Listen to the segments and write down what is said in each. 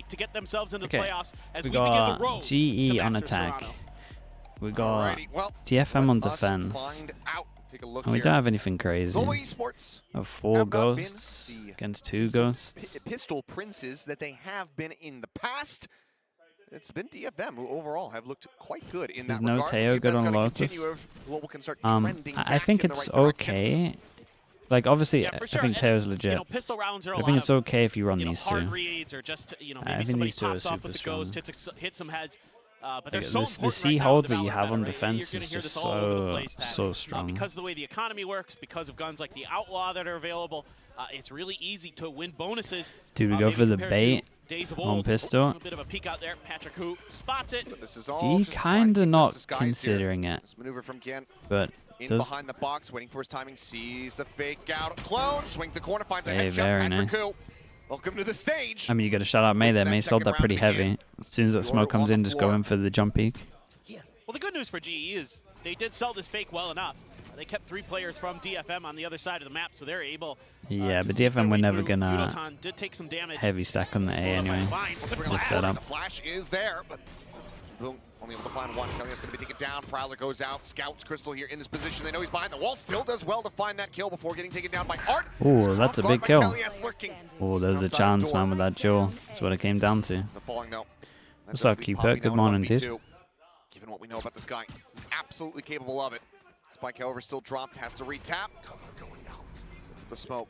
way to get themselves into the playoffs as we got begin the road GE to on Masters attack. Toronto. We got DFM on defense. And we don't have anything crazy. Esports of 4 ghosts against 2 ghosts. Pistol princes that they have been in the past. It's been DFM who overall have looked quite good in that regard. There's no Teo good on Lotus. I think it's okay. Like, obviously, I think Teo's legit. I think it's okay if you run these two. I think these two are super strong. Hit some heads. But the C holds that you have on defense is just so strong. Because of the way the economy works, because of guns like the Outlaw that are available, it's really easy to win bonuses. Do we go for the bait on pistol? A bit of a peek out there. Patrick who spots it. He kind of not considering it, maneuver from Gen. but does. Behind the box, waiting for his timing, sees the fake out, clone, swings the corner, finds a Hey, headshot. very Patrick nice. who, welcome to the stage. I mean, you got to shout out May there. May sold that pretty heavy. As soon as that smoke comes in, just go in for the jump peek. Well, the good news for GE is they did sell this fake well enough. They kept 3 players from DFM on the other side of the map, so they're able. Yeah, but DFM we're never gonna did take some damage. heavy stack on the A anyway. This setup. The flash is there, but boom, only able to find one. Kelly's going to be taken down. Prowler goes out. Scouts Crystal here in this position. They know he's behind the wall. Still does well to find that kill before getting taken down by Art. Ooh, that's a big kill. Oh, there's a chance, man, with that duel. That's what it came down to. What's up, Keeper? Good morning, dude. Given what we know about this guy, he's absolutely capable of it. Spike, however, still dropped, has to retap. Sets up the smoke.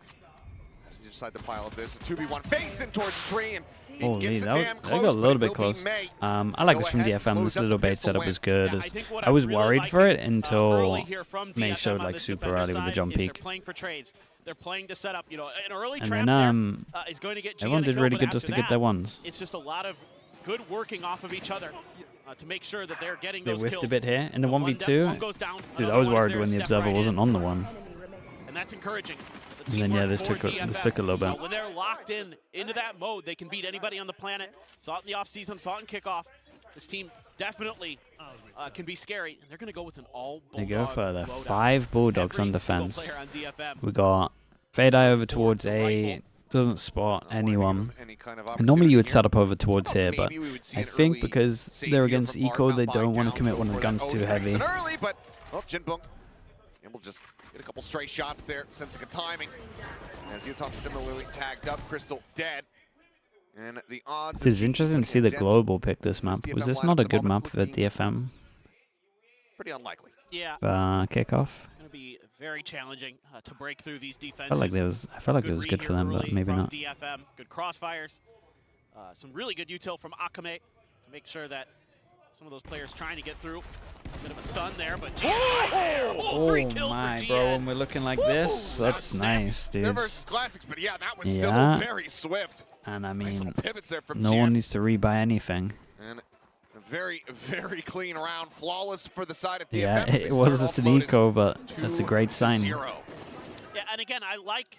Has to decide the pile of this. A 2v1 facing towards tree, and holy, that got a little bit close. I like this from DFM. This little bait setup was good. I was worried for it until May showed like super early with the jump peek. They're playing to set up, you know, an early trap. And then is going to get everyone did really good just to get their ones. It's just a lot of good working off of each other. To make sure that they're getting they those whiffed kills. a bit here in the 1v2. Dude, I was worried when the observer wasn't on the one. And that's encouraging. And then yeah, this took a little bit. When they're locked into that mode, they can beat anybody on the planet. Saw it in the offseason, saw it in kickoff. This team definitely can be scary. And they're going to go with an all They go for the 5 Bulldogs on defense. We got Fade Eye over towards A. Doesn't spot anyone. And normally you would set up over towards here, but I think because they're against Eco, they don't want to commit one of the guns too heavy. But Jinbung able to just get a couple stray shots there, sensing a timing. As Utah similarly tagged up, Crystal dead. And the odds. It's interesting to see the global pick this map. Was this not a good map for DFM? Pretty unlikely. Yeah. Kickoff. Going to be very challenging to break through these defenses. I felt like it was good for them, but maybe not. DFM, good crossfires. Some really good util from Akame to make sure that some of those players trying to get through. A bit of a stun there, but oh my, bro! When we're looking like this, that's nice, dude. Versus classics, but yeah, that was still very swift. And I mean, no one needs to rebuy anything. And a very, very clean round, flawless for the side of DFM. Yeah, it was just an eco, but that's a great sign. Yeah, and again, I like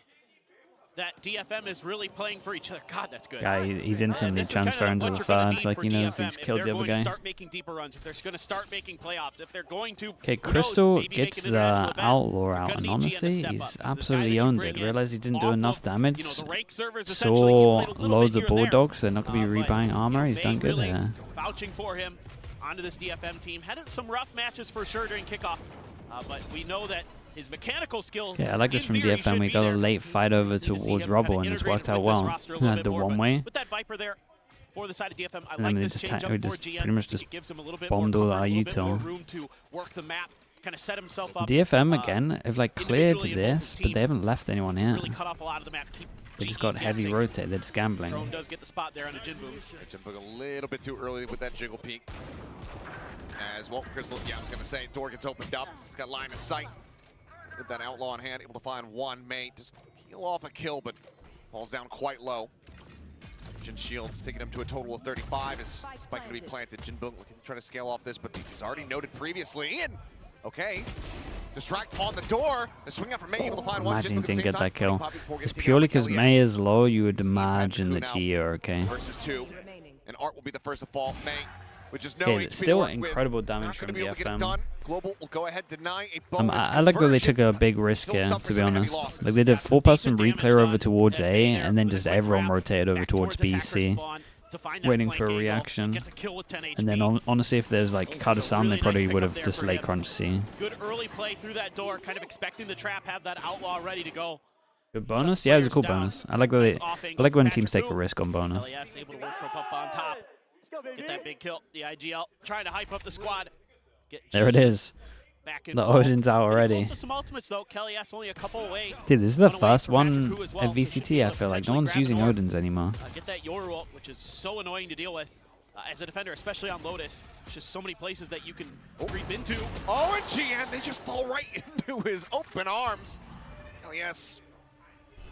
that DFM is really playing for each other. God, that's good. Yeah, he's instantly transferring to the third, like he knows he's killed the other guy. Start making deeper runs, if they're going to start making playoffs, if they're going to. Okay, Crystal gets the Outlaw out, and honestly, he's absolutely owned it. Realized he didn't do enough damage. Saw loads of Bulldogs. They're not going to be rebuying armor. He's done good here. Vouching for him onto this DFM team. Had some rough matches for sure during kickoff, but we know that his mechanical skill. Yeah, I like this from DFM. We got a late fight over towards Rubble, and it's worked out well. Had the one way. With that Viper there for the side of DFM, I and like then this change up for GN. Pretty much just gives him a little bit bombed all our util. room to work the map, kind of set himself up. DFM again have like cleared this, but they haven't left anyone here. Really cut off a lot of the map. They just got heavy rotate. They're just gambling. Drone does get the spot there on a Jinboom. Jinboom a little bit too early with that jiggle peek. As well, Crystal, yeah, I was gonna say, door gets opened up. He's got line of sight. With that Outlaw in hand, able to find one mate. Just peel off a kill, but falls down quite low. Jin Shields taking him to a total of 35. Is Spike going to be planted? Jinboom looking to try to scale off this, but he's already noted previously. In. Okay. Distract on the door. The swing out from May, able to find one. Imagine he didn't get that kill. It's purely because May is low, you would imagine that GE are okay. Versus 2. And Art will be the first to fall. May. Okay, still incredible damage from DFM. Global will go ahead, deny a I like that they took a big risk here, to be honest. Like they did 4-person reclear over towards A, and then just everyone rotated over towards BC. to find that waiting flank for a angle. reaction. Gets a kill with 10 HP. And then honestly, if there's like Kado-san, they probably would have just late crunch C. Good early play through that door, kind of expecting the trap, have that outlaw ready to go. Good bonus? Yeah, it was a cool bonus. I like that. I like when teams take a risk on bonus. LES able to work from up on top. Get that big kill. The IGL trying to hype up the squad. There it is. Back The Odin's out already. Some ultimates though. LES only a couple away. Dude, this is the first one at VCT. I feel like no one's using Odin's anymore. Get that Yoru ult, which is so annoying to deal with as a defender, especially on Lotus. There's just so many places that you can creep into. Oh, and GN, they just fall right into his open arms. LES,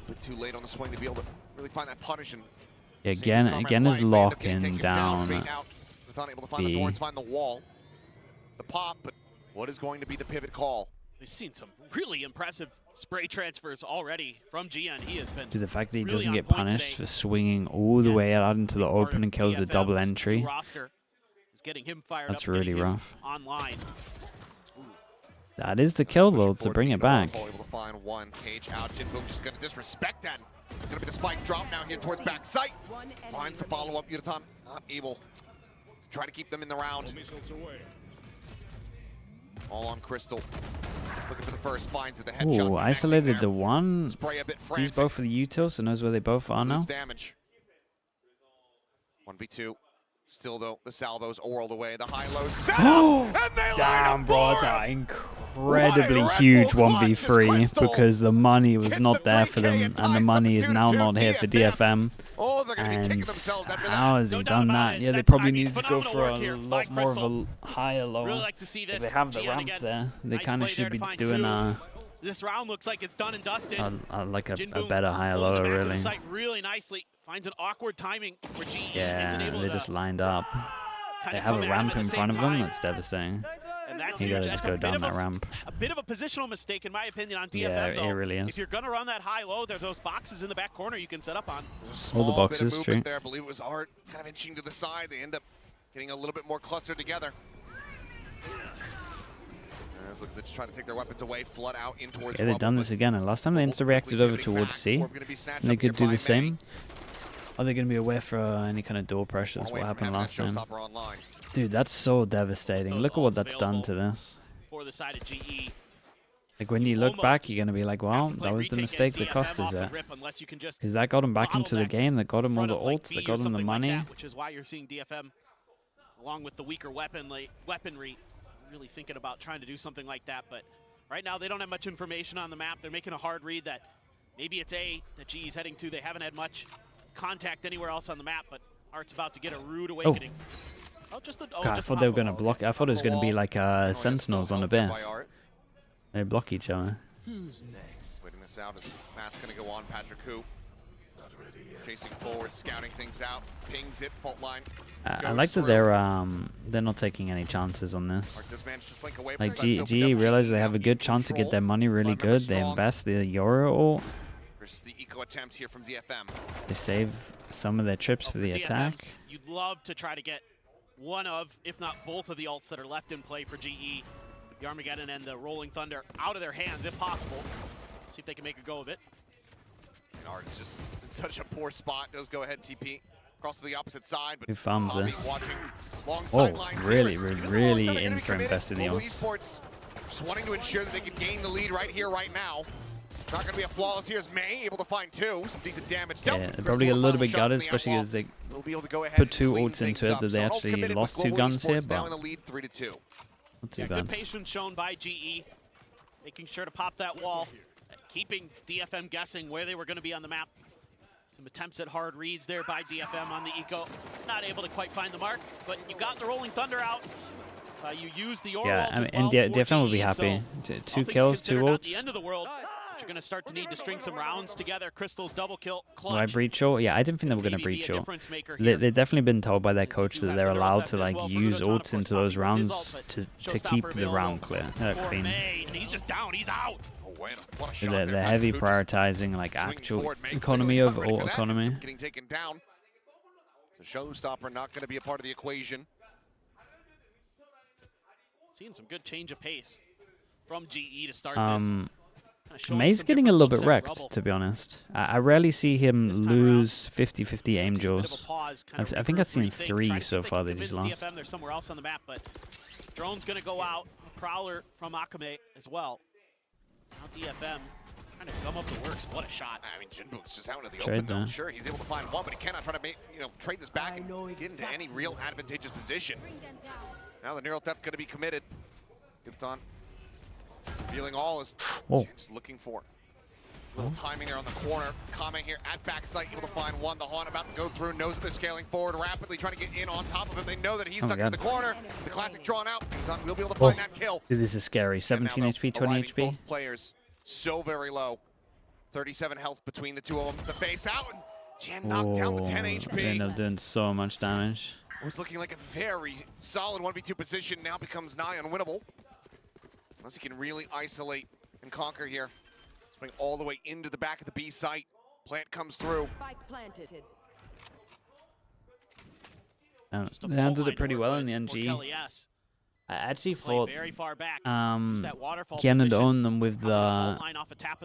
a bit too late on the swing to be able to really find that punish. And again is locking down. Able to find the thorns, find the wall, the pop, but what is going to be the pivot call? We've seen some really impressive spray transfers already from GN. He has been to the fact that he really doesn't get punished for swinging all the way out into the open and kills the double entry. Is getting him fired That's up, really rough. Online. That is the kill though to bring it back. Able to find one. Cage out. Jinboom just going to disrespect that. It's going to be the spike drop now here towards back sight. Finds the follow-up. Yutan not able to try to keep them in the round. All on Crystal. Looking for the first, finds it. The headshot. Ooh, isolated the one. Spray a bit Sees both for the utils and knows where they both are now. Damage. 1v2. Still though, the salvos whirled away. The high-low set up, and they damn, bro, it's an incredibly huge 1v3 because the money was not there for them, and the money is now not here for DFM. And how has he done that? Yeah, they probably needed to go for a lot more of a higher low. If they have the ramp there, they kind of should be doing this round looks like it's done and dusted. Like a better higher low, really. Really nicely. Finds an awkward timing where GE isn't able to just lined up. They have a ramp in front of them. That's devastating. You gotta just go down that ramp. A bit of a positional mistake, in my opinion, on DFM. Yeah, it really is. If you're gonna run that high-low, there's those boxes in the back corner you can set up on. All the boxes, true. There. I believe it was Art kind of inching to the side. They end up getting a little bit more clustered together. Look, they're just trying to take their weapons away, flood out in towards. Yeah, they've done this again, and last time they insta-reacted over towards C, and they could do the same. Are they going to be aware for any kind of door pressures? What happened last time? Dude, that's so devastating. Look at what that's done to this. For the side of GE. Like when you look back, you're going to be like, well, that was the mistake that cost us it. Because that got him back into the game, that got him all the ults, that got him the money. Which is why you're seeing DFM, along with the weaker weaponry, really thinking about trying to do something like that. But right now, they don't have much information on the map. They're making a hard read that maybe it's A that GE's heading to. They haven't had much contact anywhere else on the map, but Art's about to get a rude awakening. God, I thought they were going to block. I thought it was going to be like Sentinels on the base. They block each other. Who's next? Waiting this out. Is Mass going to go on? Patrick Hu. Chasing forward, scouting things out. Pings it, fault line. I like that they're not taking any chances on this. Like GE realizes they have a good chance to get their money really good. They invest the Yoru ult. The eco attempt here from DFM. They save some of their trips for the attack. You'd love to try to get one of, if not both of the ults that are left in play for GE, the Armageddon and the Rolling Thunder, out of their hands if possible. See if they can make a go of it. And Art's just in such a poor spot. Does go ahead TP across to the opposite side, but who farms this? Oh, really in for investing the ults. Esports just wanting to ensure that they can gain the lead right here, right now. Not going to be a flawless. Here's May, able to find two. Some decent damage. Yeah, they're probably a little bit gutted, especially as they put two ults into it, that they actually lost two guns here, but not too bad. Good patience shown by GE, making sure to pop that wall, keeping DFM guessing where they were going to be on the map. Some attempts at hard reads there by DFM on the eco. Not able to quite find the mark, but you got the Rolling Thunder out. You used the and DFM will be happy. So 2 kills, 2 ults. The end of the world. You're going to start to need to string some rounds together. Crystal's double kill. Will I breach ult? Yeah, I didn't think they were going to breach ult. They've definitely been told by their coach that they're allowed to like use ults into those rounds to keep the round clean. And he's just down. He's out. They're heavy prioritizing like actual economy over ult economy. Getting taken down. So Showstopper not going to be a part of the equation. Seeing some good change of pace from GE to start this. May's getting a little bit wrecked, to be honest. I rarely see him lose 50-50 aim duels. I think I've seen 3 so far that he's lost. DFM, they're somewhere else on the map, but drone's going to go out. A prowler from Akame as well. Now DFM trying to gum up the works. What a shot. I mean, Jinbook's just out into the open, though. Sure, he's able to find one, but he cannot try to make, trade this back and get into any real advantageous position. Now the neural theft going to be committed. Gifton revealing all is just looking for a little timing there on the corner. Kame here at backside, able to find one. The Haunt about to go through, knows that they're scaling forward rapidly, trying to get in on top of him. They know that he's stuck in the corner. The classic drawn out. Gifton will be able to find that kill. Dude, this is scary. 17 HP, 20 HP. Both players so very low. 37 health between the two of them. The face out, and Jan knocked down with 10 HP. They end up doing so much damage. It was looking like a very solid 1v2 position, now becomes nigh unwinnable. Unless he can really isolate and conquer here. Swing all the way into the back of the B site. Plant comes through. They handled it pretty well in the NG. I actually thought Ken had owned them with the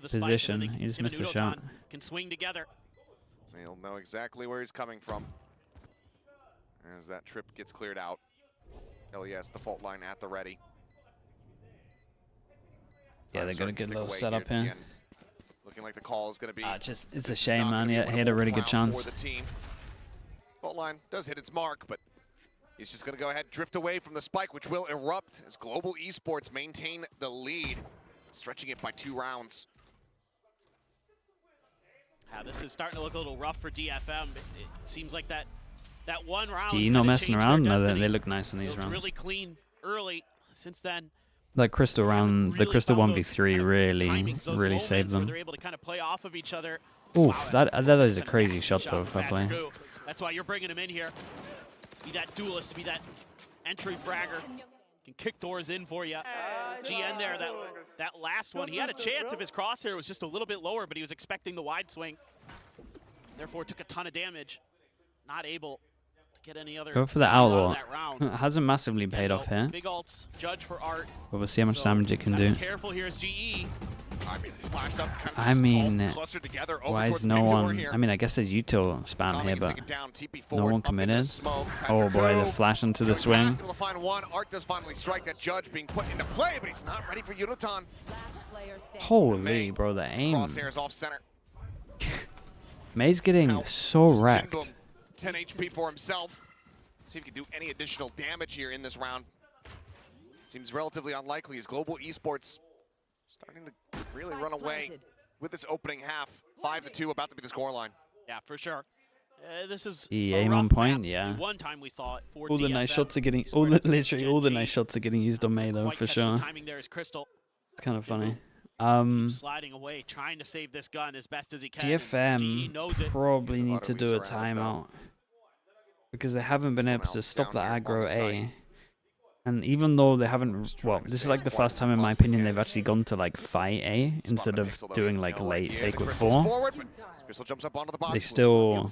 position. He just missed a shot. Can swing together. So he'll know exactly where he's coming from as that trip gets cleared out. LES, the fault line at the ready. Yeah, they're going to get a little setup here. Looking like the call is going to be... it's a shame, man. He had a really good chance. Fault line does hit its mark, but he's just going to go ahead and drift away from the spike, which will erupt as Global Esports maintain the lead, stretching it by 2 rounds. Yeah, this is starting to look a little rough for DFM. It seems like that one round... GE not messing around. No, they look nice in these rounds. Really clean early. Since then... That crystal round, the crystal 1v3 really saved them. They're able to kind of play off of each other. Oof, that is a crazy shot though, fair play. That's why you're bringing him in here. Be that duelist, be that entry fragger. Can kick doors in for you. GN there, that last one, he had a chance if his crosshair was just a little bit lower, but he was expecting the wide swing. Therefore took a ton of damage. Not able to get any other. Go for the outlaw. It hasn't massively paid off here. Big ults, judge for art. But we'll see how much damage it can do. Careful here is GE. I mean, why is no one... I mean, I guess there's util spam here, but no one committed. Oh boy, the flash into the swing. Art does finally strike that judge being put into play, but he's not ready for Uniton. Holy, bro, the aim. Crosshairs off center. May's getting so wrecked. 10 HP for himself. See if he can do any additional damage here in this round. Seems relatively unlikely as Global Esports starting to really run away with this opening half. 5-2 about to be the scoreline. Yeah, for sure. This is aim on point, map. yeah. One time we saw it for all the nice shots are getting, literally all the nice shots are getting used on May though, for sure. Timing there is Crystal. It's kind of funny. Sliding away, trying to save this gun as best as he can. DFM probably need to do a timeout because they haven't been able to stop the aggro A. And even though they haven't, well, this is like the first time in my opinion they've actually gone to like fight A instead of doing like late take with 4. They still,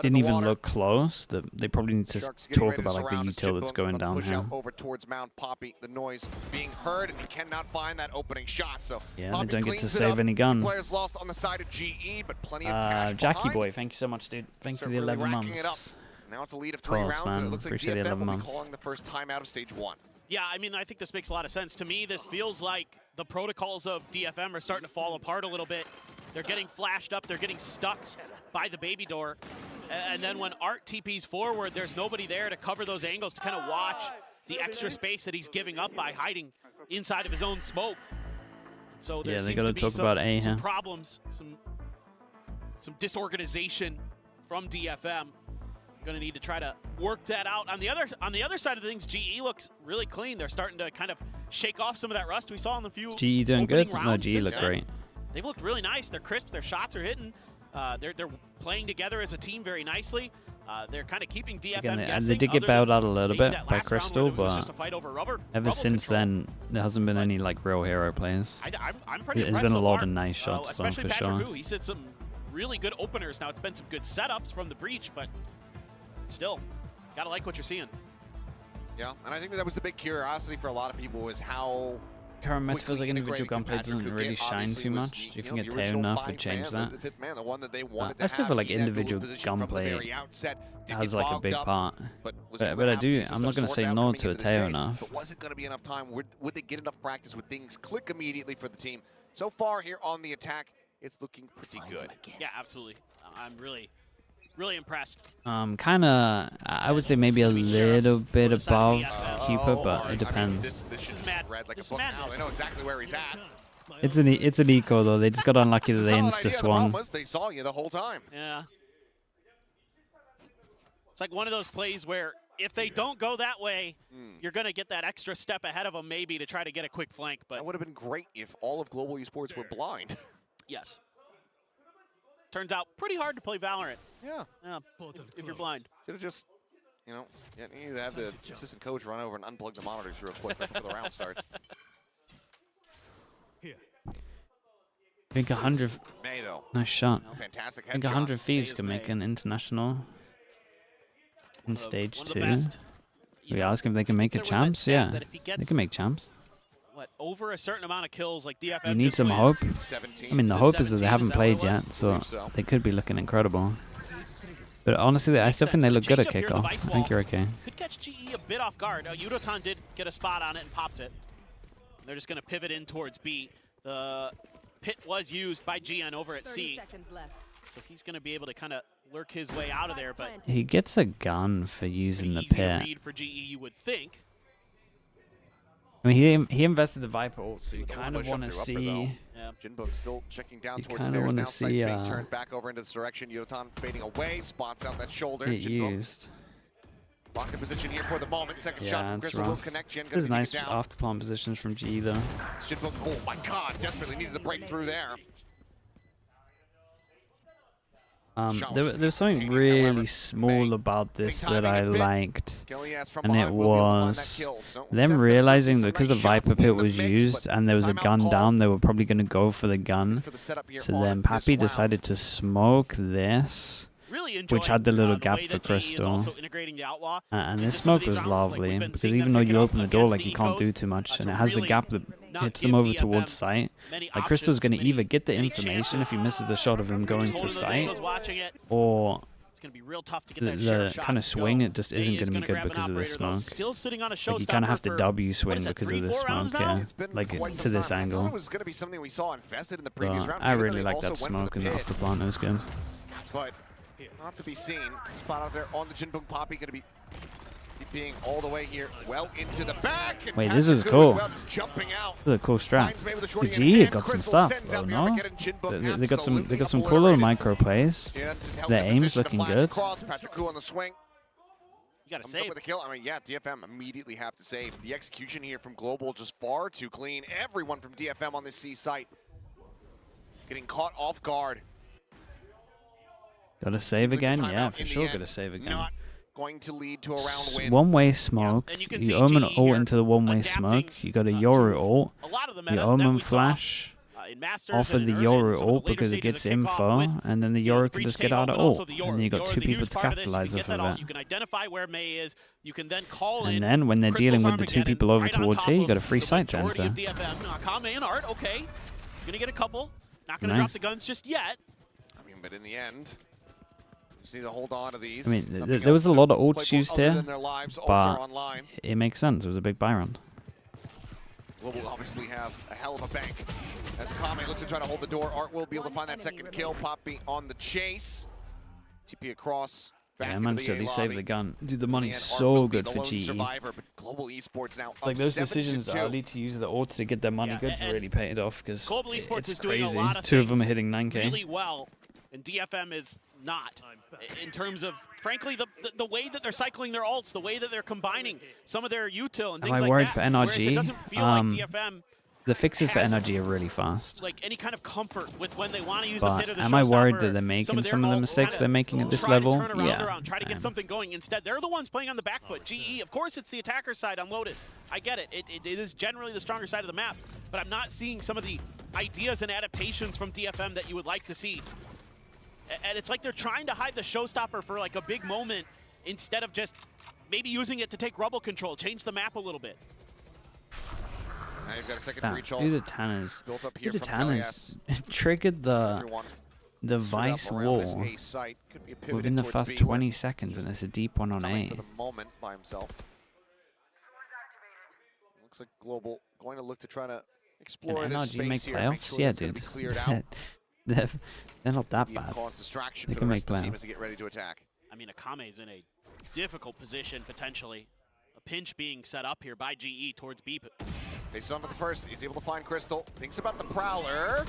didn't even look close. They probably need to talk about like the util that's going down here. Over towards Mount Poppy, the noise being heard, and he cannot find that opening shot. So yeah, they don't get to save any gun. Players lost on the side of GE, but plenty of cash Jackie boy, thank you so much, dude. Thank you for the 11 months. Now it's a lead of 3 rounds, man. and it looks like Appreciate DFM will be calling the first time out of stage 1. Yeah, I mean, I think this makes a lot of sense. To me, this feels like the protocols of DFM are starting to fall apart a little bit. They're getting flashed up, they're getting stuck by the baby door. And then when Art TPs forward, there's nobody there to cover those angles to kind of watch the extra space that he's giving up by hiding inside of his own smoke. So there they got to talk about A here. Some problems, some disorganization from DFM. Going to need to try to work that out. On the other side of things, GE looks really clean. They're starting to kind of shake off some of that rust we saw in the few. GE doing good? No, GE look great. They've looked really nice. They're crisp. Their shots are hitting. They're playing together as a team very nicely. They're kind of keeping DFM guessing. And they did get bailed out a little bit by Crystal, but ever since then, there hasn't been any like real hero players. I'm pretty There's been a lot of nice shots, though, for sure. He's hit some really good openers. Now, it's been some good setups from the breach, but still, gotta like what you're seeing. Yeah, and I think that was the big curiosity for a lot of people, was how Current meta feels like individual gunplay doesn't really shine too much. Do you think a Teo nerf would change that? I still feel like individual gunplay has like a big part. But I'm not going to say no to a Teo nerf. But was it going to be enough time? Would they get enough practice? Would things click immediately for the team? So far here on the attack, it's looking pretty good. Yeah, absolutely. I'm really impressed. I would say maybe a little bit above keeper, but it depends. This is mad. Read like a book now. They know exactly where he's at. It's an eco though. They just got unlucky that they insta swung. They saw you the whole time. Yeah. It's like one of those plays where if they don't go that way, you're going to get that extra step ahead of them maybe to try to get a quick flank. But that would have been great if all of Global Esports were blind. Yes. Turns out pretty hard to play Valorant. Yeah. If you're blind. Should have just, you need to have the assistant coach run over and unplug the monitors real quick before the round starts. I think 100. May though. Nice shot. Fantastic headshot. I think 100 Thieves can make an international in stage 2. We ask if they can make a champs. Yeah, they can make champs. What, over a certain amount of kills, like DFM. You need some hope. I mean, the hope is that they haven't played yet, so they could be looking incredible. But honestly, I still think they look good at kickoff. I think you're okay. Could catch GE a bit off guard. Yudotan did get a spot on it and pops it. They're just going to pivot in towards B. The pit was used by GN over at C. So he's going to be able to kind of lurk his way out of there. But he gets a gun for using the pit. Read for GE, you would think. I mean, he invested the Viper ult, so you kind of want to see. Yeah. Jinbook still checking down towards stairs. Now sights being turned back over into this direction. Yudotan fading away, spots out that shoulder. It used. Locked in position here for the moment. Second shot from Crystal will connect. Jen this is nice after plant positions from G though. Jinbook, oh my God, desperately needed the breakthrough there. There was something really small about this that I liked, and it was them realizing that because the Viper pit was used and there was a gun down, they were probably going to go for the gun. So then Pappy decided to smoke this, which had the little gap for Crystal. And this smoke was lovely, because even though you open the door, like, you can't do too much, and it has the gap that hits them over towards sight. Like, Crystal's going to either get the information if he misses the shot of him going to sight, or the kind of swing, it just isn't going to be good because of this smoke. Like, you kind of have to W swing because of this smoke here, like to this angle. I really like that smoke and the off the plant, it was good. But not to be seen. Spot out there on the Jinbook Poppy, going to be being all the way here, well into the back. Wait, this is cool. Well, jumping out. This is a cool strat. The G got some stuff, though, no? They got some cool little micro plays. Their aim's looking good. Patrick on the swing. You gotta save. With the kill. I mean, yeah, DFM immediately have to save. The execution here from Global just far too clean. Everyone from DFM on this C site getting caught off guard. Gotta save again? Yeah, for sure gotta save again. Not going to lead to a round win. One-way smoke. You omen ult into the one-way smoke. You got a Yoru ult. You omen flash off of the Yoru ult because it gets info, and then the Yoru can just get out of ult. And then you got two people to capitalize off of it. You can identify where May is. You can then call in. And then when they're dealing with the two people over towards here, you got a free sight to enter. Kame and Art, okay. Gonna get a couple. Not gonna drop the guns just yet. I mean, but in the end, just need to hold on to these. I mean, there was a lot of ults used here, but it makes sense. It was a big buy round. Global obviously have a hell of a bank. As Kame looks to try to hold the door, Art will be able to find that second kill. Poppy on the chase. TP across. Yeah, I managed to at least save the gun. Dude, the money's so good for GE. Global Esports now like those decisions early to use the ults to get their money goods really paid off, because it's crazy. Two of them are hitting 9K. Really well, and DFM is not. In terms of, frankly, the way that they're cycling their ults, the way that they're combining some of their util and things like that. Am I worried for NRG? It doesn't feel like DFM the fixes for NRG are really fast. Like any kind of comfort with when they want to use the pit or the am I worried that they're making some of the mistakes they're making at this level? Yeah. Try to get something going. Instead, they're the ones playing on the back foot. GE, of course, it's the attacker side on Lotus. I get it. It is generally the stronger side of the map, but I'm not seeing some of the ideas and adaptations from DFM that you would like to see. And it's like they're trying to hide the showstopper for like a big moment instead of just maybe using it to take rubble control, change the map a little bit. Now you've got a second breach ult. Udatan's Built up here from Elias. triggered the Vice wall within the first 20 seconds, and it's a deep one on A. For the moment by himself. Looks like Global going to look to try to explore and this NRG space make here. playoffs? Sure yeah, dude. They're not that bad. They can make playoffs. As they get ready to attack. I mean, Akame's in a difficult position potentially. A pinch being set up here by GE towards B. Face on with the first. He's able to find Crystal. Thinks about the Prowler.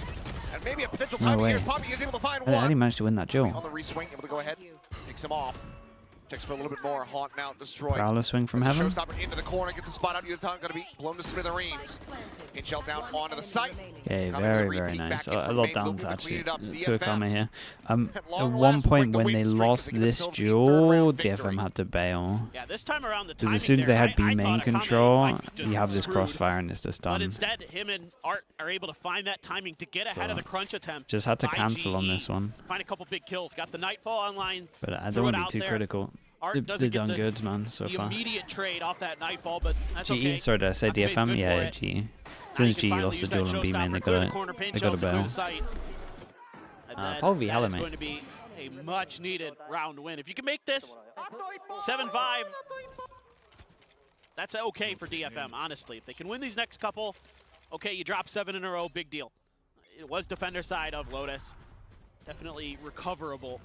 And maybe a potential timing here. Poppy is able to find one. How did he manage to win that duel? On the reswing, able to go ahead. Picks him off. Checks for a little bit more. Haunting out, destroyed. Prowler swing from heaven. Showstopper into the corner, gets the spot out. Yutan going to be blown to smithereenes. Get shelled down onto the site. Okay, very nice. A lot down actually to Akame here. At one point when they lost this duel, DFM had to bail. Yeah, this time around the because as soon as they had B main control, you have this crossfire and it's just done. But instead, him and Art are able to find that timing to get ahead of the crunch attempt. Just had to cancel on this one. Find a couple big kills. Got the Nightfall online. But I don't want to be too critical. They've done good, man, so far. Immediate trade off that Nightfall, but that's GE, okay. sorry, did I say DFM? Yeah, GE. As soon as GE lost the duel on B main, they got a bail. Probably Hella, mate. Going to be a much needed round win. If you can make this 7-5, that's okay for DFM, honestly. If they can win these next couple, okay, you drop 7 in a row, big deal. It was defender side of Lotus. Definitely recoverable.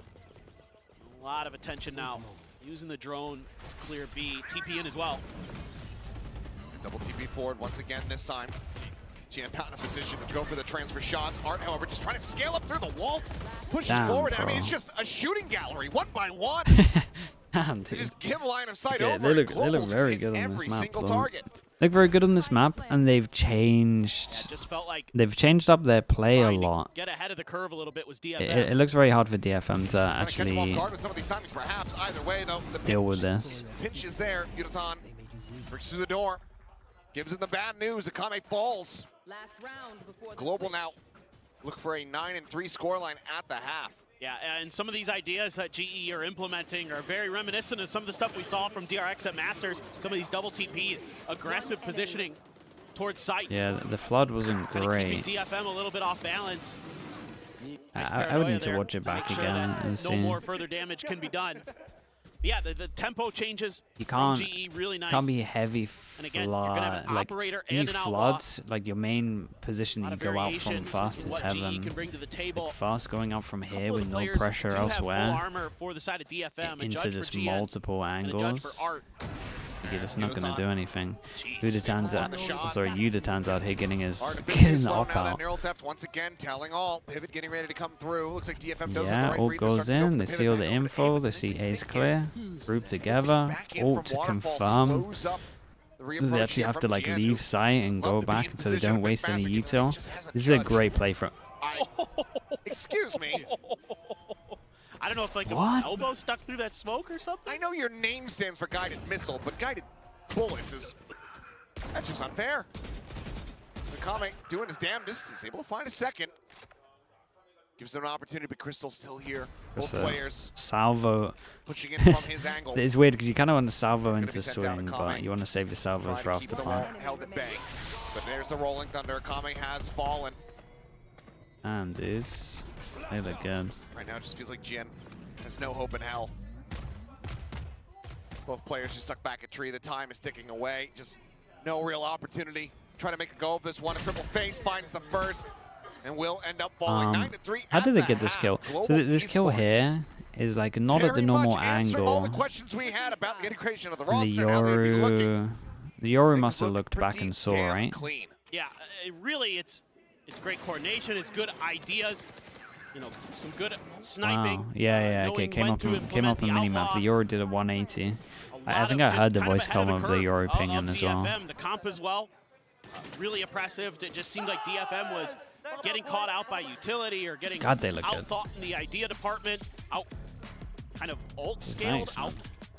A lot of attention now. Using the drone, clear B, TP in as well. Double TP forward once again this time. Jan out in a position to go for the transfer shots. Art, however, just trying to scale up through the wall. Pushes forward. I mean, it's just a shooting gallery, one by one. Damn, dude. Just give line of sight over. They look very good on this map. Look very good on this map, and they've changed. Yeah, just felt like they've changed up their play a lot. Get ahead of the curve a little bit was DFM. It looks very hard for DFM to actually deal with this. Pinch is there. Yutan breaks through the door. Gives him the bad news. Akame falls. Global now look for a 9-3 scoreline at the half. Yeah, and some of these ideas that GE are implementing are very reminiscent of some of the stuff we saw from DRX at Masters. Some of these double TPs, aggressive positioning towards sight. Yeah, the flood wasn't great. Keeping DFM a little bit off balance. I would need to watch it back again and see. No more further damage can be done. Yeah, the tempo changes. You can't. GE, really nice. Can't be heavy and again, you're gonna have an like operator you and need an floods. Like your main position that you go out from fast is heaven. Like fast going out from here with no pressure elsewhere for the side of DFM, into just multiple angles. You're just not going to do anything. Udatan's out here getting his the op out. Once again, telling all. Pivot getting ready to come through. Looks like DFM does yeah, ult goes in. They see all the info. They see A's clear. Group together. Ult to confirm. They actually have to like leave site and go back so they don't waste any util. This is a great play for. Excuse me. I don't know if like an elbow stuck through that smoke or something. I know your name stands for guided missile, but guided bullets is, that's just unfair. Akame doing his damnedest, is able to find a second. Gives them an opportunity, but Crystal's still here. Both players. Salvo. Pushing in from his angle. It's weird because you kind of want to salvo into swing, but you want to save your salvos for after plant. Held at bay. But there's the rolling thunder. Akame has fallen. And dudes. They look good. Right now it just feels like Jin has no hope in hell. Both players just stuck back at tree. The time is ticking away. Just no real opportunity. Trying to make a go of this one. A triple face finds the first and will end up falling 9-3. How did they get this kill? So this kill here is like not at the normal angle. All the questions we had about the integration of the roster. The Yoru must have looked back and saw, right? Clean. Yeah, really, it's great coordination. It's good ideas. You know, some good sniping. Wow. Yeah, okay. Came up on minimap. The Yoru did a 180. I think I heard the voice come of the Yoru pinging as well. The comp as well. Really oppressive. It just seemed like DFM was getting caught out by utility or getting out-thought in the idea department. Out, kind of ult-scaled,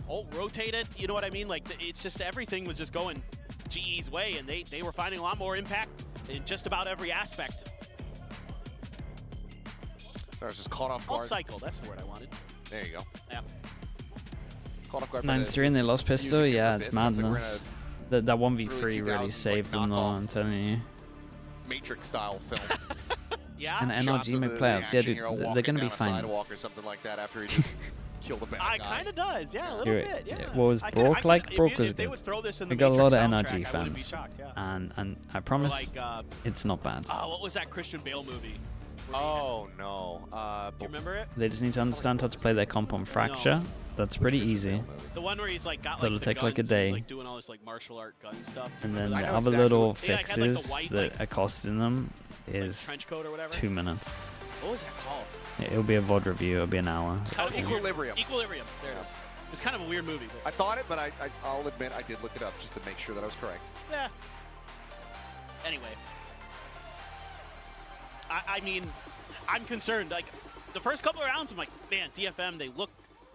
ult-rotated. You know what I mean? Like, it's just everything was just going GE's way, and they were finding a lot more impact in just about every aspect. So I was just caught off guard. Cycle, that's the word I wanted. There you go. Yeah. Caught off guard. 9-3 and they lost pistol. Yeah, it's madness. Like That 1v3 really saved them, though, I'm telling you. Matrix style film. Yeah. And NRG make playoffs. Yeah, dude, they're gonna be fine. Sidewalk or something like that after he just killed a bad guy. Kind of does, yeah, a little bit. Yeah. What was Brook like? Brook was good. We got a lot of NRG fans, shocked, yeah. and I promise it's not bad. What was that Christian Bale movie? Oh no. Do you remember it? They just need to understand how to play their comp on Fracture. That's pretty easy. The one where he's like got That'll take like a day. He's, like, doing all this like martial art gun stuff. And then the other little fixes that are costing them is trench coat or whatever. 2 minutes. What was that called? It'll be a VOD review. It'll be an hour. Equilibrium. Equilibrium. There it is. It's kind of a weird movie. But... I thought it, but I'll admit I did look it up just to make sure that I was correct. Yeah. Anyway. I mean, I'm concerned. Like, the first couple of rounds, I'm like, man, DFM, they look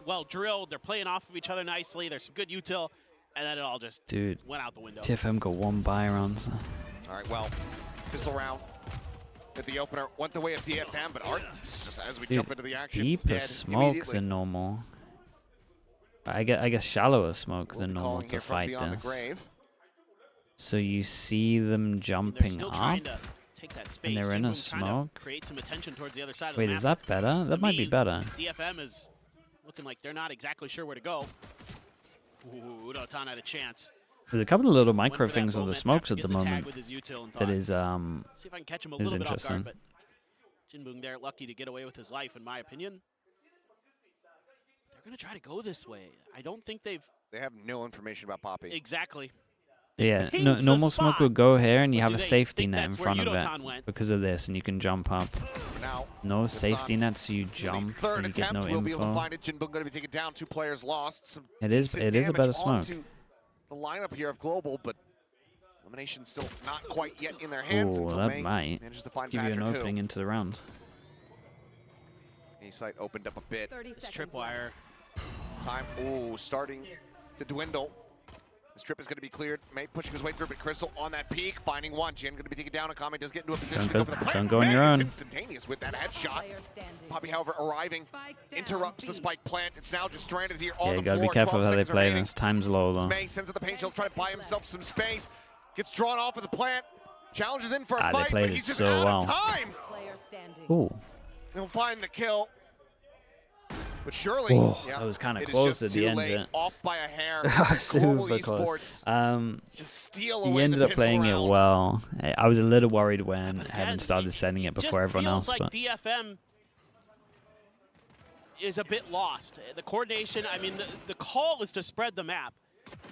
well drilled. They're playing off of each other nicely. There's some good util. And then it all just went out the window. DFM got 1 buy rounds. All right, well, pistol round at the opener went the way of DFM, but Art, just as we jump into the action, deeper smoke than normal. I guess shallower smoke than normal to fight this. So you see them jumping up, and they're in a smoke. Wait, is that better? That might be better. DFM is looking like they're not exactly sure where to go. Ooh, Udotan had a chance. There's a couple of little micro things on the smokes at the moment that is see if I can catch him a little bit interesting. off guard, but Jinbung there lucky to get away with his life, in my opinion. They're going to try to go this way. I don't think they have no information about Poppy. Exactly. Yeah, normal smoke would go here, and you have a safety net in front of it because of this, and you can jump up. Now, no safety net, so you jump and you get no info. Be able to find it. Jinbung going to be taken down. 2 players lost. It is a better smoke. The lineup here of Global, but elimination still not quite yet in their hands. Oh, that might give you an opening into the round. A site opened up a bit. This tripwire. Time, starting to dwindle. This trip is going to be cleared. May pushing his way through, but Crystal on that peak, finding one. Jin going to be taken down. Akame does get into a position to go for the play. Don't go on your own. Instantaneous with that headshot. Poppy, however, arriving, interrupts the spike plant. It's now just stranded here on the floor. Yeah, you got to be careful how they play this. Time's low, though. May sends it the paint shield, try to buy himself some space. Gets drawn off of the plant. Challenges in for a fight, but he's just out of time. Ooh. He'll find the kill. But surely, that was kind of close at the end. Off by a hair. Super close. Just steal away he ended up playing it well. I was a little worried when Heaven started sending it before everyone else. Like DFM is a bit lost. The coordination, I mean, the call is to spread the map,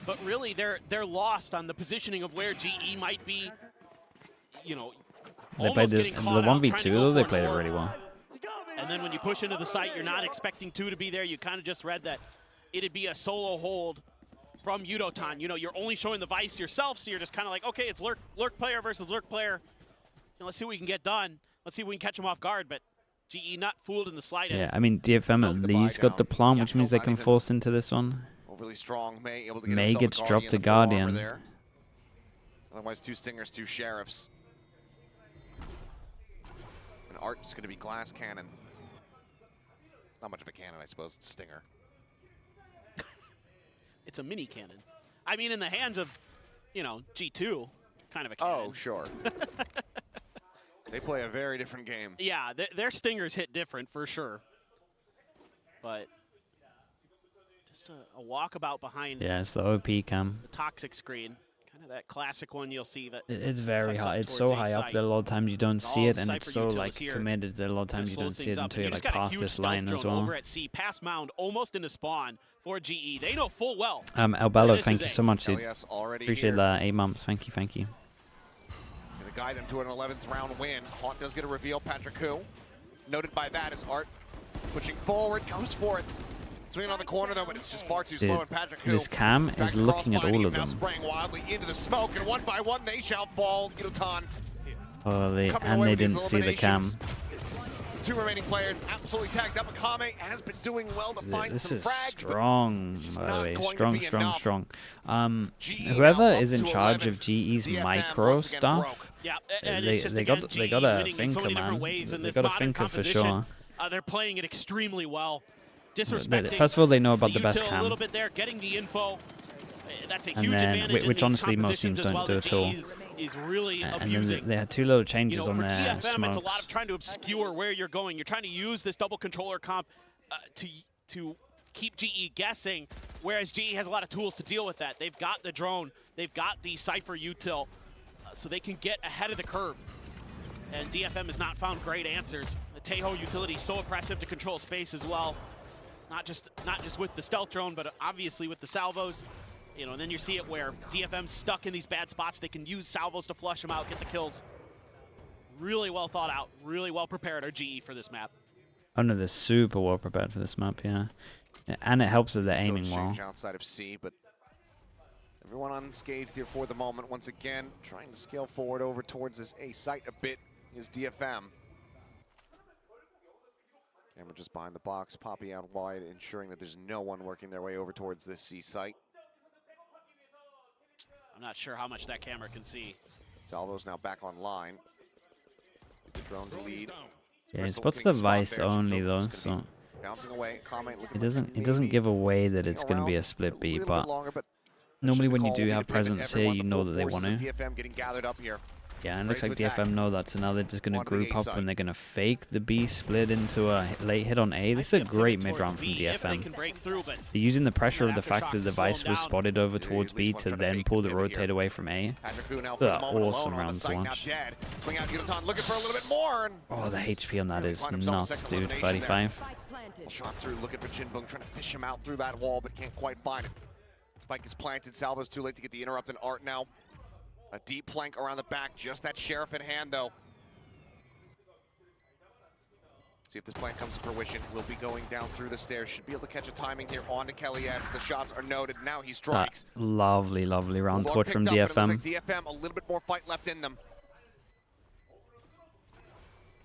but really they're lost on the positioning of where GE might be. You know, they played this the 1v2 though. They played it really well. And then when you push into the site, you're not expecting 2 to be there. You kind of just read that it'd be a solo hold from Udotan. You know, you're only showing the Vice yourself, so you're just kind of like, okay, it's lurk player versus lurk player. You know, let's see what we can get done. Let's see if we can catch them off guard, but GE not fooled in the slightest. Yeah, I mean, DFM at least got the plant, which means they can force into this one. Overly strong. May gets dropped to Guardian. Otherwise, 2 Stingers, 2 Sheriffs. And Art's going to be Glass Cannon. Not much of a cannon, I suppose. It's a Stinger. It's a mini cannon. I mean, in the hands of, you know, G2, kind of a cannon. Oh, sure. They play a very different game. Yeah, their Stingers hit different, for sure. But just a walkabout behind. Yeah, it's the OP cam. The toxic screen. Kind of that classic one you'll see that. It's very high. It's so high up that a lot of times you don't see it, and it's so like committed that a lot of times you don't see it until you're like past this line as well. Over at C, past mound, almost into spawn for GE. They know full well. Albello, thank you so much, dude. Appreciate that. 8 months. Thank you. Gonna guide them to an 11th round win. Haunt does get a reveal. Patrick Koo, noted by that, is Art pushing forward, goes for it. Swinging on the corner though, but it's just far too slow. And Patrick Koo, this cam is looking at all of them. Spraying wildly into the smoke, and one by one they shall fall. Udotan. And they didn't see the cam. 2 remaining players absolutely tagged up. Akame has been doing well to find some frags. Strong, by the way. Strong. Whoever is in charge of GE's micro stuff, they got a thinker, man. They got a thinker for sure. They're playing it extremely well. First of all, they know about the best cam. A little bit there, getting the info. That's a and huge then advantage which in honestly these most teams compositions as don't well do that at all. Is really And abusing. then they had 2 little changes You know, on for their DFM, smokes. it's a lot of trying to obscure where you're going. You're trying to use this double controller comp to keep GE guessing, whereas GE has a lot of tools to deal with that. They've got the drone, they've got the Cypher util, so they can get ahead of the curve. And DFM has not found great answers. The Tahoe utility is so oppressive to control space as well. Not just with the stealth drone, but obviously with the salvos. You know, and then you see it where DFM's stuck in these bad spots. They can use salvos to flush them out, get the kills. Really well thought out, really well prepared are GE for this map. Oh no, they're super well prepared for this map, yeah. And it helps that they're aiming well. Outside of C, but everyone unscathed here for the moment. Once again, trying to scale forward over towards this A site a bit is DFM. Camera just behind the box, popping out wide, ensuring that there's no one working their way over towards this C site. I'm not sure how much that camera can see. Salvo's now back online. The drone to lead. Yeah, it spots the Vice only though, so bouncing away. it doesn't give away that it's going to be a split B, but normally when you do have presence here, you know that they want to. DFM getting gathered up here. Yeah, and it looks like DFM know that, so now they're just going to group up and they're going to fake the B split into a late hit on A. This is a great mid-round from DFM. They're using the pressure of the fact that the Vice was spotted over towards B to then pull the rotate away from A. They're awesome rounds to watch. Oh, the HP on that is nuts, dude. 35. Shot through, looking for Jinbung, trying to fish him out through that wall, but can't quite find it. Spike is planted. Salvo's too late to get the interrupt, and Art now a deep flank around the back, just that Sheriff in hand, though. See if this plan comes to fruition. We'll be going down through the stairs. Should be able to catch a timing here on to Kelly S. The shots are noted. Now he strikes. Lovely, lovely round torch from DFM. Like DFM, a little bit more fight left in them.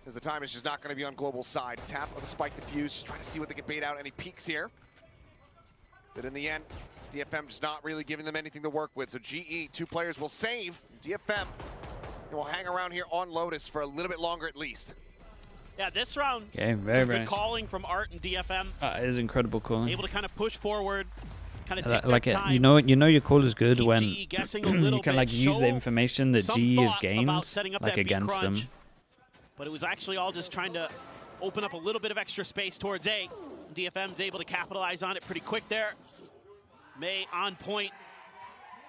As the time is just not going to be on Global's side. Tap of the Spike defuse, just trying to see what they can bait out. Any peaks here. But in the end, DFM just not really giving them anything to work with. So GE, 2 players will save. DFM will hang around here on Lotus for a little bit longer at least. Yeah, this round, okay, very good calling from Art and DFM. It is incredible calling. Able to kind of push forward, kind of take like their time. You know your call is good when you can like use the information that GE have gained like against them. But it was actually all just trying to open up a little bit of extra space towards A. DFM's able to capitalize on it pretty quick there. May on point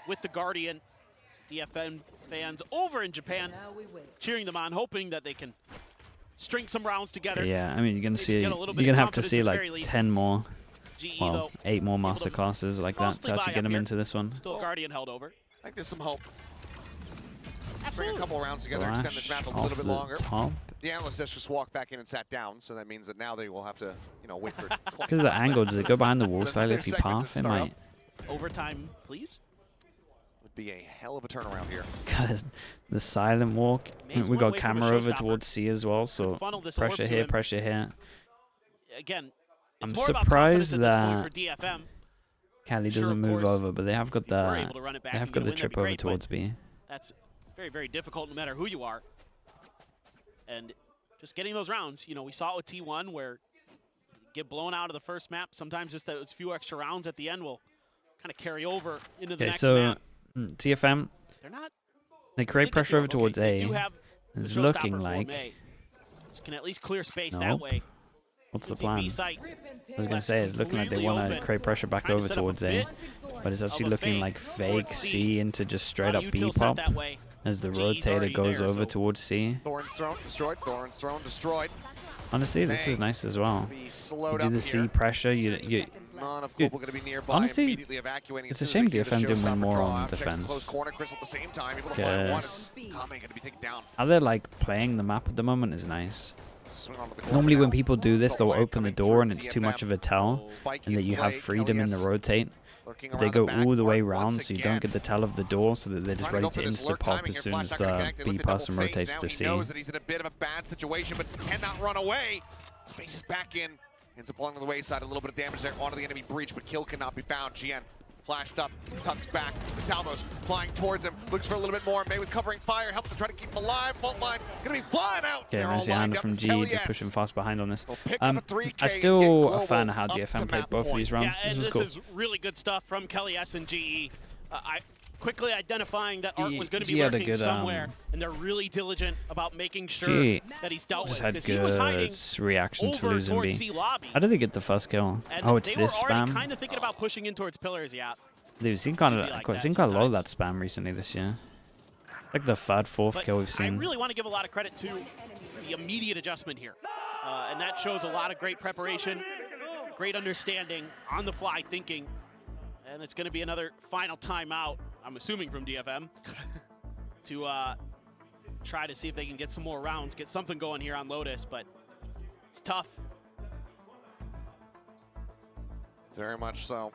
with the Guardian. DFM fans over in Japan cheering them on, hoping that they can string some rounds together. Yeah, I mean, you're gonna have to see like 10 more, well, 8 more master classes like that to actually get them into this one. Still Guardian held over. I think there's some hope. Bring a couple of rounds together, extend this map a little bit longer. The analyst just walked back in and sat down, so that means that now they will have to, wait for. Because of the angle, does it go behind the wall slightly if you path? It might. Overtime, please. Would be a hell of a turnaround here. The silent walk. We got camera over towards C as well, so pressure here, pressure here. Again, I'm surprised that Cali doesn't move over, but they have got the trip over towards B. That's very, very difficult no matter who you are. And just getting those rounds, we saw it with T1 where you get blown out of the first map. Sometimes just those few extra rounds at the end will kind of carry over into the next map. TFM, they create pressure over towards A. It's looking like can at least clear space that way. What's the plan? I was going to say, it's looking like they want to create pressure back over towards A, but it's actually looking like fake C into just straight up B pop as the rotator goes over towards C. Thorn's Throne destroyed. Thorn's Throne destroyed. Honestly, this is nice as well. You do the C pressure. Honestly, it's a shame DFM didn't win more on defense. Because how they're like playing the map at the moment is nice. Normally when people do this, they'll open the door and it's too much of a tell, and that you have freedom in the rotate. They go all the way around, so you don't get the tell of the door, so that they're just ready to insta-pop as soon as the B person rotates to C. Knows that he's in a bit of a bad situation, but cannot run away. Faces back in, ends up along the wayside, a little bit of damage there onto the enemy breach, but kill cannot be found. GN flashed up, tucks back. The Salvos flying towards him, looks for a little bit more. May with covering fire, helps to try to keep him alive. Fault line gonna be flying out. Okay, nice hand from G, just pushing fast behind on this. I still a fan of how DFM played both of these rounds. Yeah, this is really good stuff from Kelly S and GE. quickly identifying that Art was going to be had a lurking good, somewhere, and they're really diligent about making sure that he's dealt with. Just had Because he was hiding good reaction to over losing towards B. C lobby. How did he get the first kill? And Oh, it's they this were already spam? kind of thinking about pushing in towards pillars, yeah. Dude, we've seen quite a lot of that sometimes. spam recently this year. Like the third, fourth But kill we've seen. I really want to give a lot of credit to the immediate adjustment here. And that shows a lot of great preparation, great understanding, on the fly thinking. And it's going to be another final timeout, I'm assuming from DFM, to try to see if they can get some more rounds, get something going here on Lotus, but it's tough. Very much so.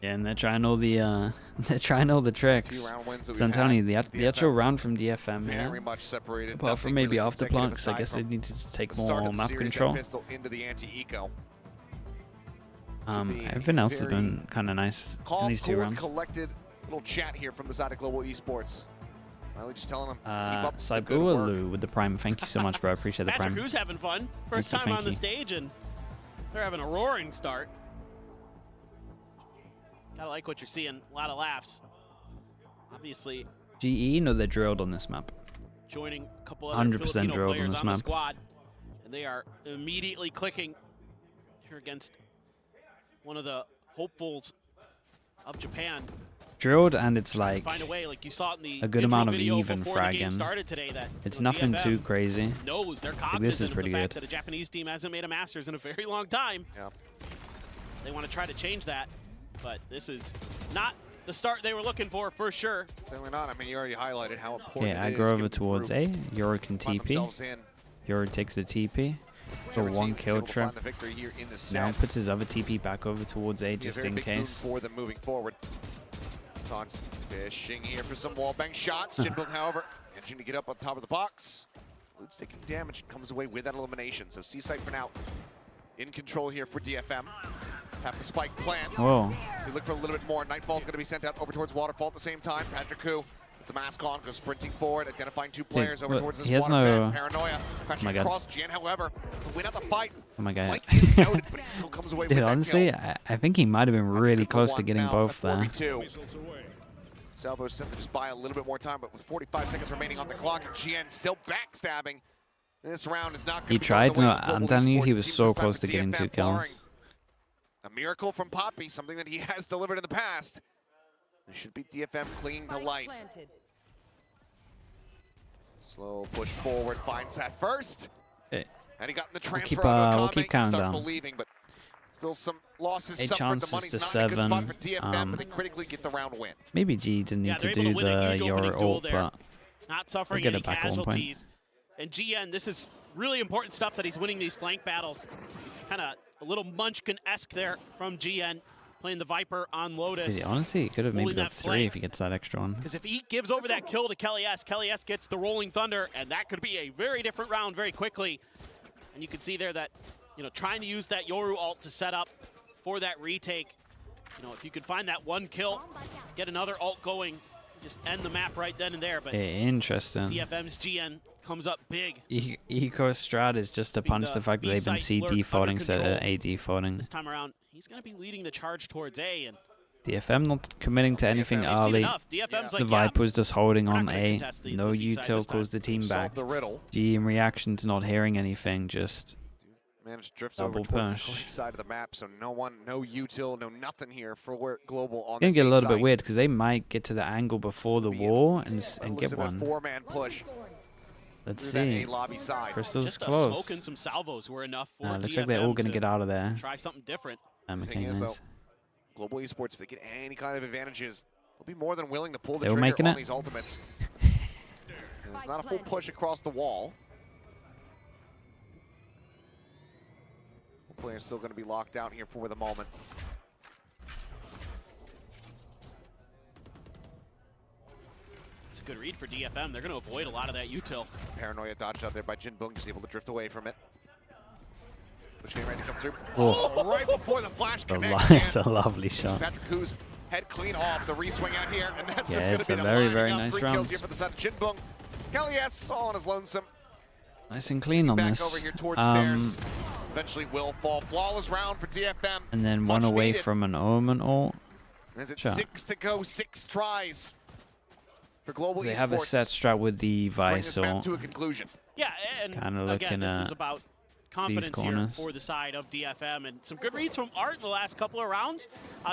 Yeah, and they're trying all the tricks. So I'm telling you, the actual round from DFM very here, mught separated. apart from maybe after plants, I guess they need to take more map control. Into the anti-eco. Everything else has been kind of nice in these two rounds. Collected little chat here from the side of Global Esports. Riley just telling them, keep up the good Saibu work. with the prime. Thank you so much, bro. I appreciate the prime. Patrick, who's having fun? First Thank time on you. the stage, and they're having a roaring start. Gotta like what you're seeing. A lot of laughs. Obviously, GE, no, they're drilled on this map. joining a couple other 100% Filipino drilled on players this on the map. squad, and they are immediately clicking here against one of the hopefuls of Japan. Drilled, and it's like Find a way, like you saw in the a good intro amount of video even before the game fragging. started today, that It's you know, nothing DFM too crazy. knows they're this cognizant is of pretty the fact good. that a Japanese team hasn't made a Masters in a very long time. Yeah. They want to try to change that, but this is not the start they were looking for sure. Certainly not. I mean, you already highlighted how important Okay, it is. aggro over given towards the A. group Yoro can find TP. themselves in. Yoro takes the TP. So Whichever one team is kill able to find trip. the victory here in the Now set. puts his other TP back over towards A Be a just very in big move case. for them moving forward. Ton's fishing here for some wallbang shots. Jinbong, however, managing to get up on top of the box. Lude's taking damage and comes away with that elimination. So Seaside for now in control here for DFM. Have the spike plant. Whoa. They look for a little bit more. Nightfall's going to be sent out over towards Waterfall at the same time. Patrick Koo puts a mask on, goes sprinting forward, identifying two players over look, towards this he has water no- vent. Paranoia crashing my God. across. Jan, however, to win out the fight. Oh my god. Flank is noted, but he still comes away with Dude, that honestly, kill. I think he might have been really Patrick close for to one getting now both at there. 42. Salvo sent to just buy a little bit more time, but with 45 seconds remaining on the clock, and GN still backstabbing. This round is not going to He be tried going the way to. of Global I'm telling you, he Esports. was Teams so this time close for to getting DFM 2 kills. barring a miracle from Poppy, something that he has delivered in the past. They should beat DFM clinging to life. Slow push forward, finds that first. Okay. And he got in the We'll transfer keep, out of we'll Akame. keep You counting start down. believing, but still some losses 8 suffered. The chances money's to not in a good spot 7. for DFM, but they critically get the round win. Maybe G didn't Yeah, need they're to able do to win a the huge opening Yoro duel ult, there. but Not suffering get any it back at one point. casualties. And GN, this is really important stuff that he's winning these flank battles. Kind of a little Munchkin-esque there from GN, playing the Viper on Lotus. dude, honestly, he could have maybe holding got that 3 flank. if he gets that extra one. Because if he gives over that kill to Kelly S gets the Rolling Thunder, and that could be a very different round very quickly. And you can see there that, you know, trying to use that Yoru ult to set up for that retake. You know, if you could find that one kill, get another ult going, just end the map right then and there. But Interesting. DFM's GN comes up big Eco Strat is just to Being punish the the fact that they've been B-site C lurk under defaulting instead of control. A defaulting. this time around. He's going to be leading the charge towards A. And DFM not committing to anything DFM, we've seen early. enough. DFM's The like, yeah, Viper's just holding we're not on gonna A. contest the No C side util this time. calls the team Solve back. the riddle. G in reaction to not hearing anything, just Managed to drift Double over towards push. the Korea side of the map, so no one, no util, no nothing here for Global on it's gonna this get a little bit side. weird because they might get to the angle before the Be wall at and, least, by the and looks get of it, a one. four-man push Let's through that see. A lobby side. Crystal's just close. smoke and some salvos were enough for Looks like they're all DFM gonna to get out of there. try something different. The Okay, thing is, though, nice. Global Esports, if they get any kind of advantages, they'll be more than willing to pull the They were trigger making on it. these ultimates. And it's not a full push across the wall. The player's still going to be locked out here for the moment. It's a good read for DFM. They're going to avoid a lot of that util. Paranoia dodged out there by Jinbong, just able to drift away from it. Push game ready to come through. Oh. Oh, right before the flash It's a connects. it's a lovely shot. Patrick Koo's head clean off the re-swing out here, and that's Yeah, just going to it's be a the very, lining very up. nice 3 kills round. here for the side of Jinbong. Kelly S all on his lonesome. Nice and clean on Back this. over here towards stairs. Eventually will fall. Flawless round for DFM. And then one Much away needed. from an Omen ult. Is it 6 to go, 6 tries for Global Esports? They have a set strat with the Vice, so to a conclusion. Yeah, and kind of looking again, this at is about confidence here for the side of DFM, and some good reads from Art in the last couple of rounds.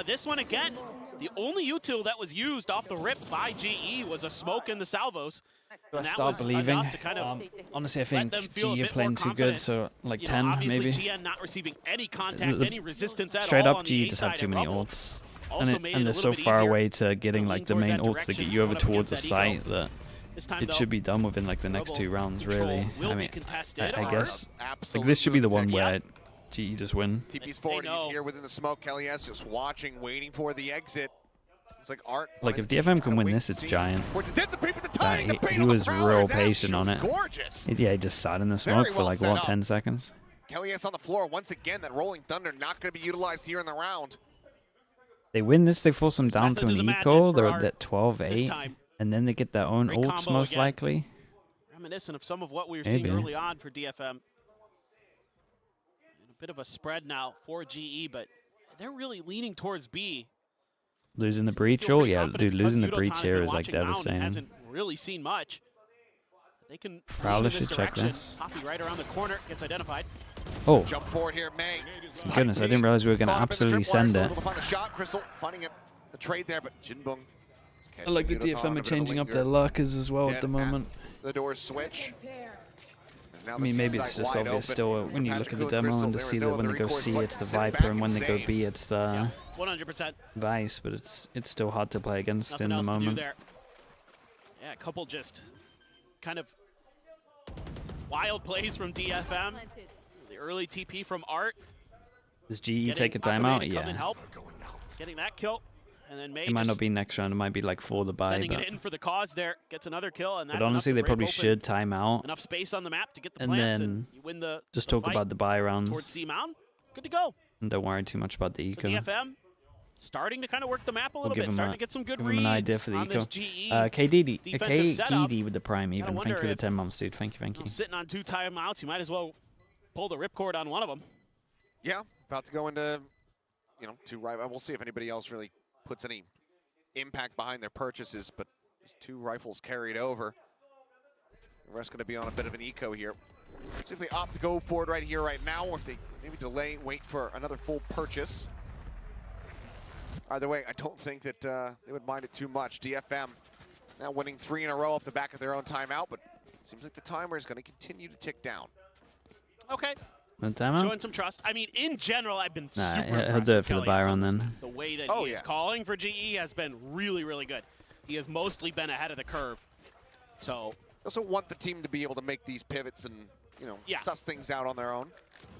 This one again, the only util that was used off the rip by GE was a smoke in the salvos. I start believing. Kind of honestly, I think GE are playing too good, so like 10 maybe. GN not receiving any contact, any resistance at Straight all up, GE just have too many ults. And they're so far away to getting like the main ults that get you over towards the site that it should be done within like the next 2 rounds, really. I mean, I guess like this should be the one where GE just win. TP's forward, he's here within the smoke. Kelly S just watching, waiting for the exit. It's like Art. Like if DFM can win this, it's giant. He was real patient on it. Yeah, he just sat in the smoke for like what, 10 seconds. Kelly S on the floor once again. That rolling thunder not going to be utilized here in the round. They win this, they force them down to an eco. They're at 12-8, and then they get their own ults most likely. Reminiscent of some of what we were seeing early on for DFM. And a bit of a spread now for GE, but they're really leaning towards B. Losing the breach, oh yeah, dude, losing the breach here is like devastating. Hasn't really seen much. They can Prowler should check this. Poppy right around the corner gets identified. Oh, jump forward here, May. Goodness, I didn't realize we were going to absolutely send it. Crystal finding the trade there, but Jinbung. I like the DFM are changing up their lurkers as well at the moment. The doors switch. I mean, maybe it's just obvious still when you look at the demo and to see that when they go C, it's the Viper, and when they go B, it's the 100% Vice, but it's still hard to play against in the moment. Yeah, a couple just kind of wild plays from DFM. The early TP from Art. Does GE take a timeout? Yeah. Getting that kill. And then May it might not be next round. It might be like for the buy. Sending it in for the cause there. Gets another kill. And that's but honestly, they probably should time out. Enough space on the map to get the and plants. Then and you win the just talk about the buy rounds. Towards C Mountain. Good to go. And don't worry too much about the eco. So DFM starting to kind of work the map a little bit. Starting to get some good reads. Give him an idea for the eco. KDD with the prime even. Thank you for the 10 months, dude. Thank you. Sitting on 2 timeouts, you might as well pull the ripcord on one of them. Yeah, about to go into, 2 rifles. We'll see if anybody else really puts any impact behind their purchases, but there's 2 rifles carried over. The rest going to be on a bit of an eco here. See if they opt to go forward right here, right now, or if they maybe delay, wait for another full purchase. Either way, I don't think that they would mind it too much. DFM now winning 3 in a row off the back of their own timeout, but it seems like the timer is going to continue to tick down. Okay. Timeout? Showing some trust. I mean, in general, I've been super he'll do it for the buy round then. The way that he is calling for GE has been really, really good. He has mostly been ahead of the curve. So I also want the team to be able to make these pivots and, suss things out on their own.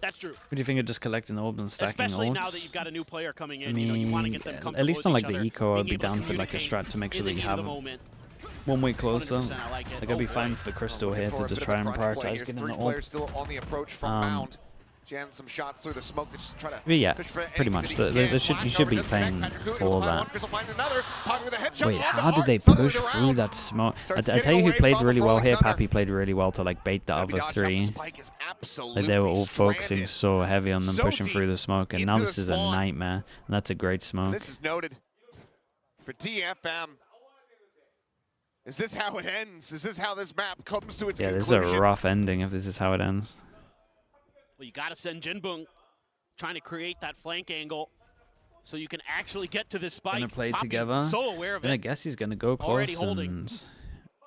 That's true. What do you think of just collecting orbs and stacking Especially ults? now that you've got a new player coming in, I mean, you want to get them comfortable at least on like the eco, I'd be being able down to for like a strat to make sure that you have moment. 1 week closer. I like it. Like I'd be fine for Crystal here to just try and prioritize getting the orb. Still on the approach from Mound. Jan some shots through the smoke to just try to yeah, pretty much. You should be playing for that. Wait, how did they push through that smoke? I tell you who played really well here. Pappy played really well to like bait the other 3. Like they were all focusing so heavy on them pushing through the smoke, and now this is a nightmare. And that's a great smoke. This is noted for DFM. Is this how it ends? Is this how this map comes to its conclusion? Yeah, this is a rough ending if this is how it ends. Well, you got to send Jinbung trying to create that flank angle so you can actually get to this spike. Gonna play Poppy, together. So aware of it. I guess he's gonna go close and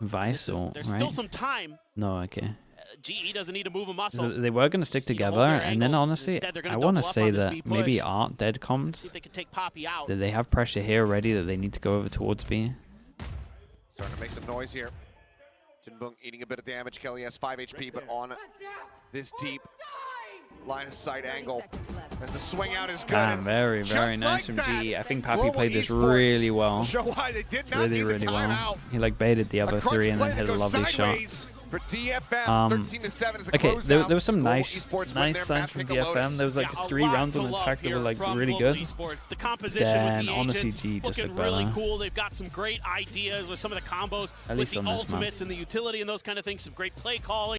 Vice ult, There's right? still some time. No, okay. GE doesn't need to move a muscle. So they were gonna stick together, and then honestly, I want to say that maybe Art dead comms. See if they can take Poppy out. That they have pressure here already that they need to go over towards B. Starting to make some noise here. Jinbung eating a bit of damage. Kelly has 5 HP, but on this deep line of sight angle. As the swing out is good. Damn, very, very nice from GE. I think Pappy played this really well. Really well. He like baited the other 3 and then hit a lovely shot. For DFM, 13-7 is the okay, there was some nice signs from DFM. There was like 3 rounds on attack that were like really good. The composition then with the honestly, agents GE just looking looked really better. cool. They've got some great ideas with some of the combos, At with least the on this map. ultimates and the utility and those kind of things. Some great play calling.